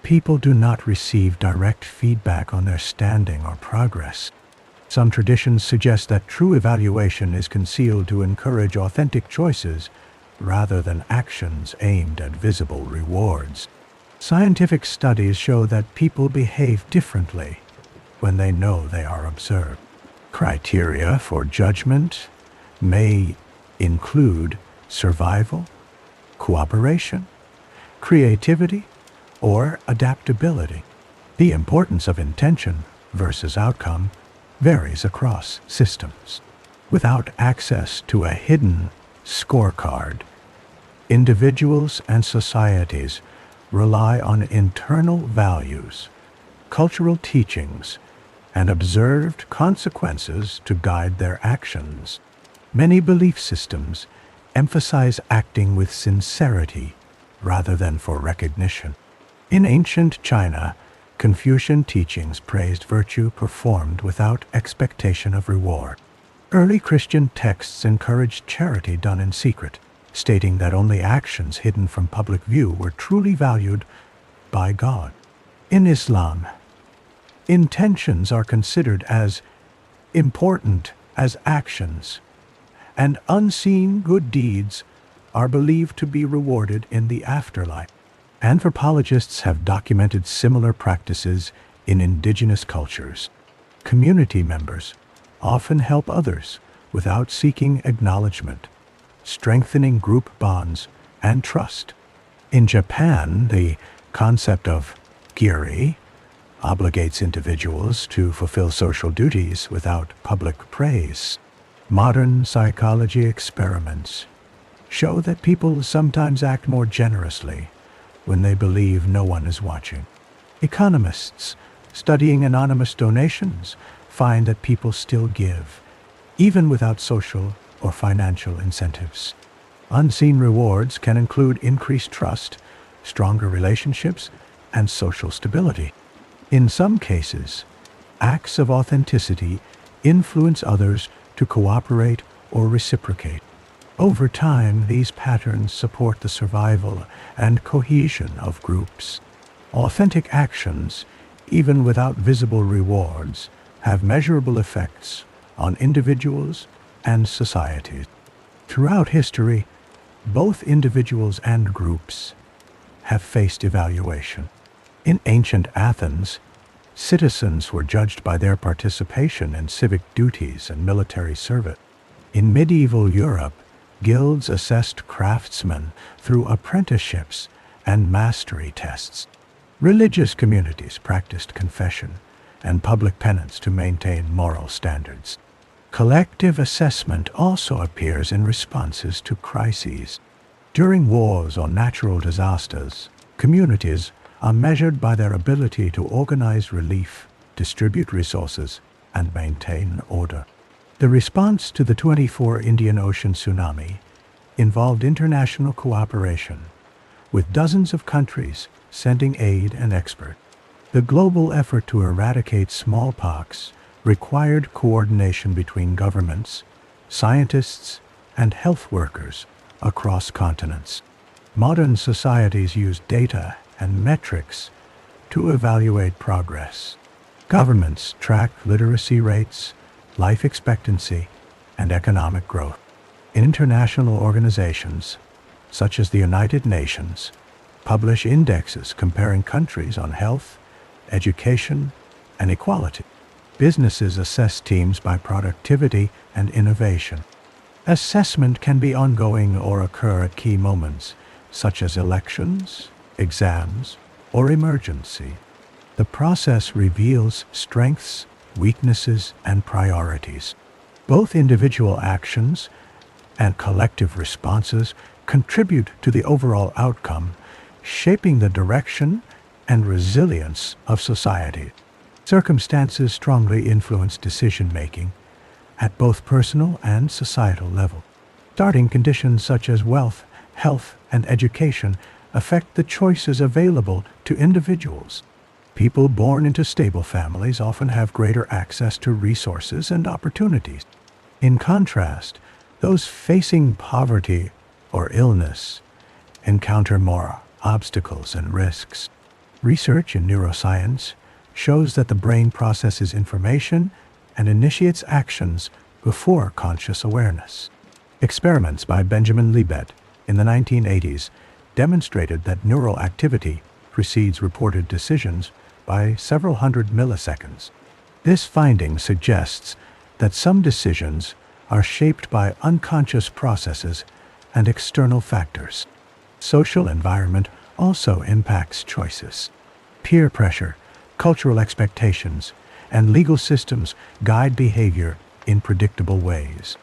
People do not receive direct feedback on their standing or progress. Some traditions suggest that true evaluation is concealed to encourage authentic choices rather than actions aimed at visible rewards. Scientific studies show that people behave differently when they know they are observed. Criteria for judgment may include survival, cooperation, creativity, or adaptability. The importance of intention versus outcome varies across systems. Without access to a hidden scorecard, individuals and societies rely on internal values, cultural teachings, and observed consequences to guide their actions. Many belief systems emphasize acting with sincerity rather than for recognition. In ancient China, Confucian teachings praised virtue performed without expectation of reward. Early Christian texts encouraged charity done in secret, stating that only actions hidden from public view were truly valued by God. In Islam, intentions are considered as important as actions, and unseen good deeds are believed to be rewarded in the afterlife. Anthropologists have documented similar practices in indigenous cultures. Community members often help others without seeking acknowledgement, strengthening group bonds and trust. In Japan, the concept of giri obligates individuals to fulfill social duties without public praise. Modern psychology experiments show that people sometimes act more generously when they believe no one is watching. Economists studying anonymous donations find that people still give, even without social or financial incentives. Unseen rewards can include increased trust, stronger relationships, and social stability. In some cases, acts of authenticity influence others to cooperate or reciprocate. Over time, these patterns support the survival and cohesion of groups. Authentic actions, even without visible rewards, have measurable effects on individuals and societies. Throughout history, both individuals and groups have faced evaluation. In ancient Athens, citizens were judged by their participation in civic duties and military service. In medieval Europe, guilds assessed craftsmen through apprenticeships and mastery tests. Religious communities practiced confession and public penance to maintain moral standards. Collective assessment also appears in responses to crises. During wars or natural disasters, communities are measured by their ability to organize relief, distribute resources, and maintain order. The response to the 24 Indian Ocean tsunami involved international cooperation, with dozens of countries sending aid and experts. The global effort to eradicate smallpox required coordination between governments, scientists, and health workers across continents. Modern societies use data and metrics to evaluate progress. Governments track literacy rates, life expectancy, and economic growth. International organizations, such as the United Nations, publish indexes comparing countries on health, education, and equality. Businesses assess teams by productivity and innovation. Assessment can be ongoing or occur at key moments, such as elections, exams, or emergency. The process reveals strengths, weaknesses, and priorities. Both individual actions and collective responses contribute to the overall outcome, shaping the direction and resilience of society. Circumstances strongly influence decision-making at both personal and societal level. Starting conditions such as wealth, health, and education affect the choices available to individuals. People born into stable families often have greater access to resources and opportunities. In contrast, those facing poverty or illness encounter more obstacles and risks. Research in neuroscience shows that the brain processes information and initiates actions before conscious awareness. Experiments by Benjamin Libet in the 1980s demonstrated that neural activity precedes reported decisions by several hundred milliseconds. This finding suggests that some decisions are shaped by unconscious processes and external factors. Social environment also impacts choices. Peer pressure, cultural expectations, and legal systems guide behavior in predictable ways.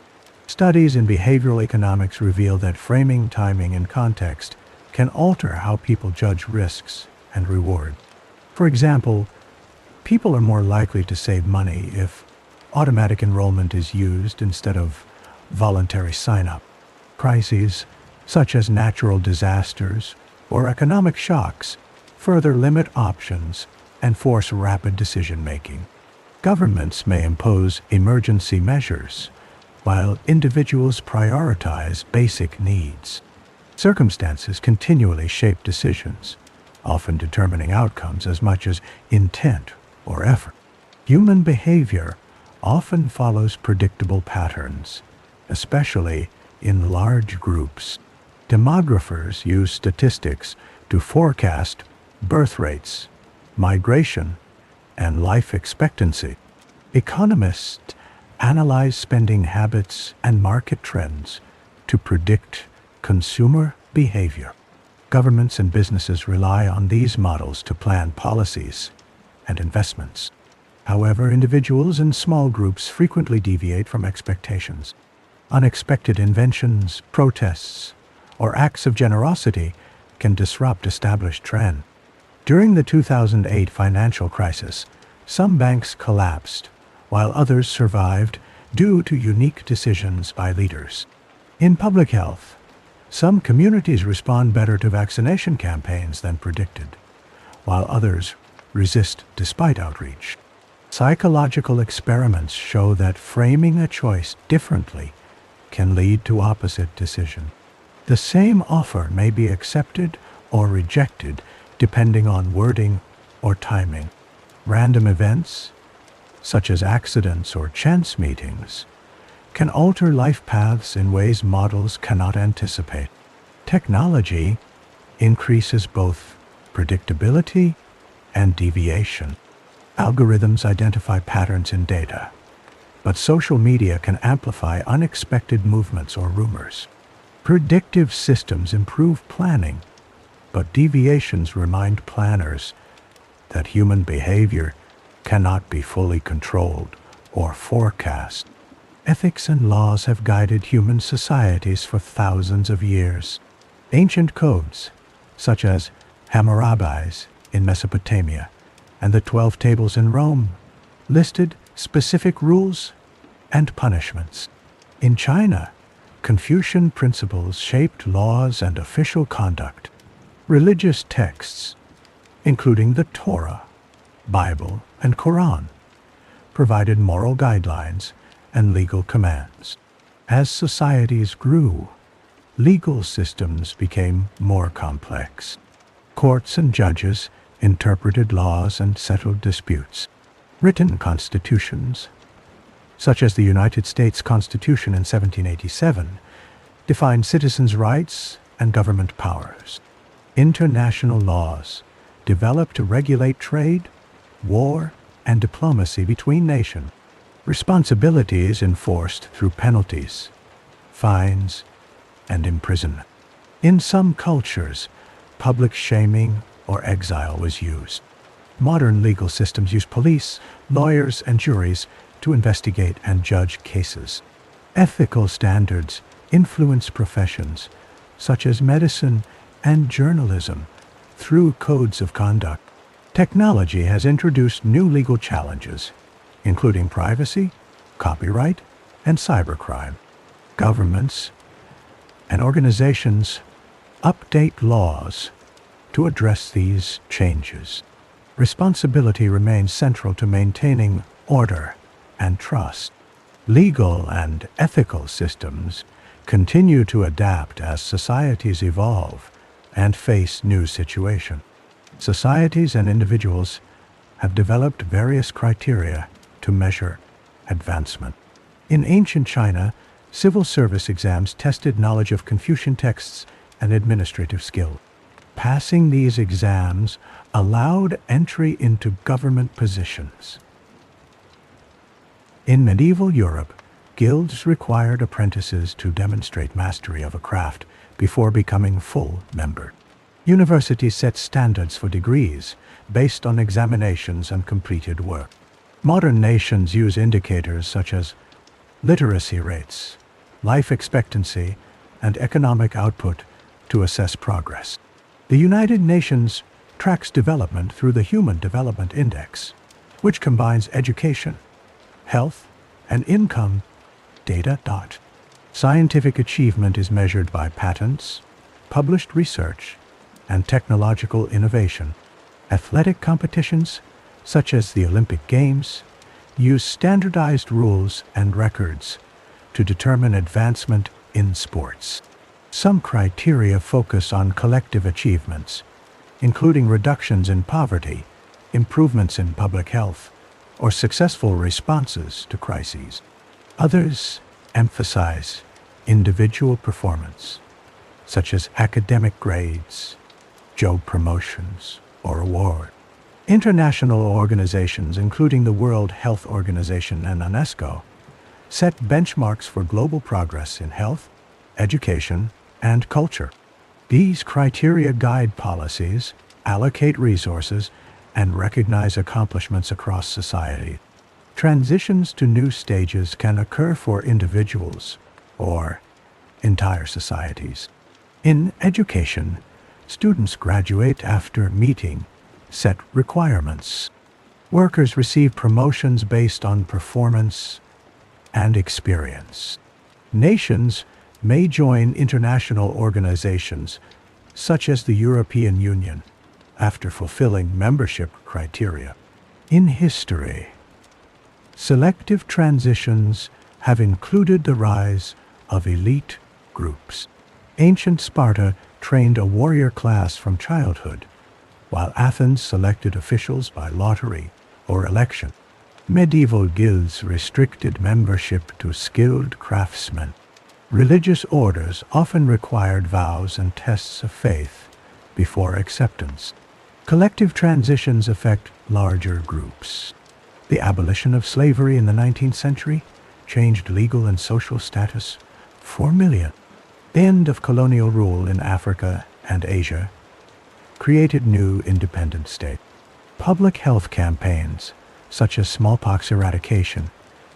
Studies in behavioral economics reveal that framing, timing, and context can alter how people judge risks and rewards. For example, people are more likely to save money if automatic enrollment is used instead of voluntary sign-up. Crises, such as natural disasters or economic shocks, further limit options and force rapid decision-making. Governments may impose emergency measures, while individuals prioritize basic needs. Circumstances continually shape decisions, often determining outcomes as much as intent or effort. Human behavior often follows predictable patterns, especially in large groups. Demographers use statistics to forecast birth rates, migration, and life expectancy. Economists analyze spending habits and market trends to predict consumer behavior. Governments and businesses rely on these models to plan policies and investments. However, individuals and small groups frequently deviate from expectations. Unexpected inventions, protests, or acts of generosity can disrupt established trends. During the 2008 financial crisis, some banks collapsed, while others survived due to unique decisions by leaders. In public health, some communities respond better to vaccination campaigns than predicted, while others resist despite outreach. Psychological experiments show that framing a choice differently can lead to opposite decisions. The same offer may be accepted or rejected depending on wording or timing. Random events, such as accidents or chance meetings, can alter life paths in ways models cannot anticipate. Technology increases both predictability and deviation. Algorithms identify patterns in data, but social media can amplify unexpected movements or rumors. Predictive systems improve planning, but deviations remind planners that human behavior cannot be fully controlled or forecast. Ethics and laws have guided human societies for thousands of years. Ancient codes, such as Hammurabi's in Mesopotamia and the 12 Tables in Rome, listed specific rules and punishments. In China, Confucian principles shaped laws and official conduct. Religious texts, including the Torah, Bible, and Quran, provided moral guidelines and legal commands. As societies grew, legal systems became more complex. Courts and judges interpreted laws and settled disputes. Written constitutions, such as the United States Constitution in 1787, defined citizens' rights and government powers. International laws developed to regulate trade, war, and diplomacy between nations. Responsibility is enforced through penalties, fines, and imprisonment. In some cultures, public shaming or exile was used. Modern legal systems use police, lawyers, and juries to investigate and judge cases. Ethical standards influence professions, such as medicine and journalism, through codes of conduct. Technology has introduced new legal challenges, including privacy, copyright, and cybercrime. Governments and organizations update laws to address these changes. Responsibility remains central to maintaining order and trust. Legal and ethical systems continue to adapt as societies evolve and face new situations. Societies and individuals have developed various criteria to measure advancement. In ancient China, civil service exams tested knowledge of Confucian texts and administrative skill. Passing these exams allowed entry into government positions. In medieval Europe, guilds required apprentices to demonstrate mastery of a craft before becoming full members. Universities set standards for degrees based on examinations and completed work. Modern nations use indicators such as literacy rates, life expectancy, and economic output to assess progress. The United Nations tracks development through the Human Development Index, which combines education, health, and income data. Scientific achievement is measured by patents, published research, and technological innovation. Athletic competitions, such as the Olympic Games, use standardized rules and records to determine advancement in sports. Some criteria focus on collective achievements, including reductions in poverty, improvements in public health, or successful responses to crises. Others emphasize individual performance, such as academic grades, job promotions, or awards. International organizations, including the World Health Organization and UNESCO, set benchmarks for global progress in health, education, and culture. These criteria guide policies, allocate resources, and recognize accomplishments across society. Transitions to new stages can occur for individuals or entire societies. In education, students graduate after meeting set requirements. Workers receive promotions based on performance and experience. Nations may join international organizations, such as the European Union, after fulfilling membership criteria. In history, selective transitions have included the rise of elite groups. Ancient Sparta trained a warrior class from childhood, while Athens selected officials by lottery or election. Medieval guilds restricted membership to skilled craftsmen. Religious orders often required vows and tests of faith before acceptance. Collective transitions affect larger groups. The abolition of slavery in the 19th century changed legal and social status for millions. The end of colonial rule in Africa and Asia created new independent states. Public health campaigns, such as smallpox eradication,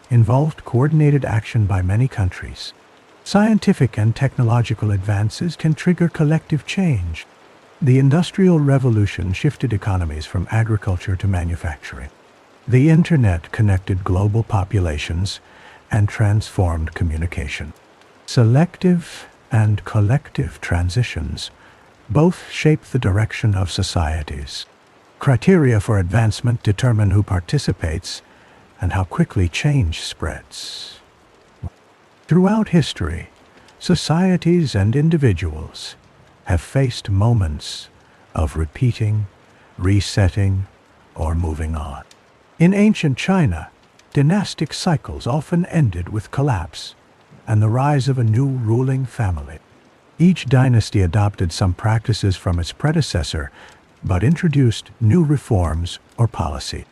involved coordinated action by many countries. Scientific and technological advances can trigger collective change. The Industrial Revolution shifted economies from agriculture to manufacturing. The Internet connected global populations and transformed communication. Selective and collective transitions both shape the direction of societies. Criteria for advancement determine who participates and how quickly change spreads. Throughout history, societies and individuals have faced moments of repeating, resetting, or moving on. In ancient China, dynastic cycles often ended with collapse and the rise of a new ruling family. Each dynasty adopted some practices from its predecessor, but introduced new reforms or policy.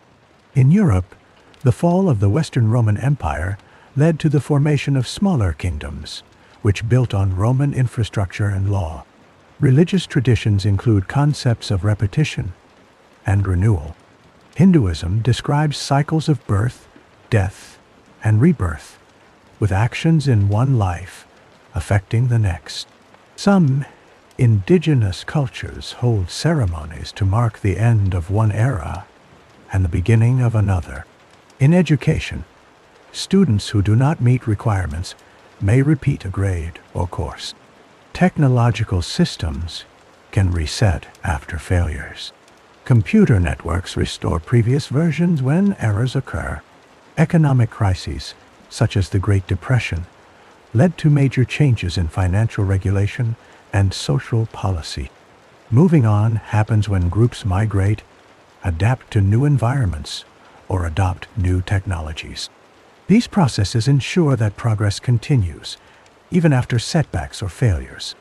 In Europe, the fall of the Western Roman Empire led to the formation of smaller kingdoms, which built on Roman infrastructure and law. Religious traditions include concepts of repetition and renewal. Hinduism describes cycles of birth, death, and rebirth, with actions in one life affecting the next. Some indigenous cultures hold ceremonies to mark the end of one era and the beginning of another. In education, students who do not meet requirements may repeat a grade or course. Technological systems can reset after failures. Computer networks restore previous versions when errors occur. Economic crises, such as the Great Depression, led to major changes in financial regulation and social policy. Moving on happens when groups migrate, adapt to new environments, or adopt new technologies. These processes ensure that progress continues, even after setbacks or failures.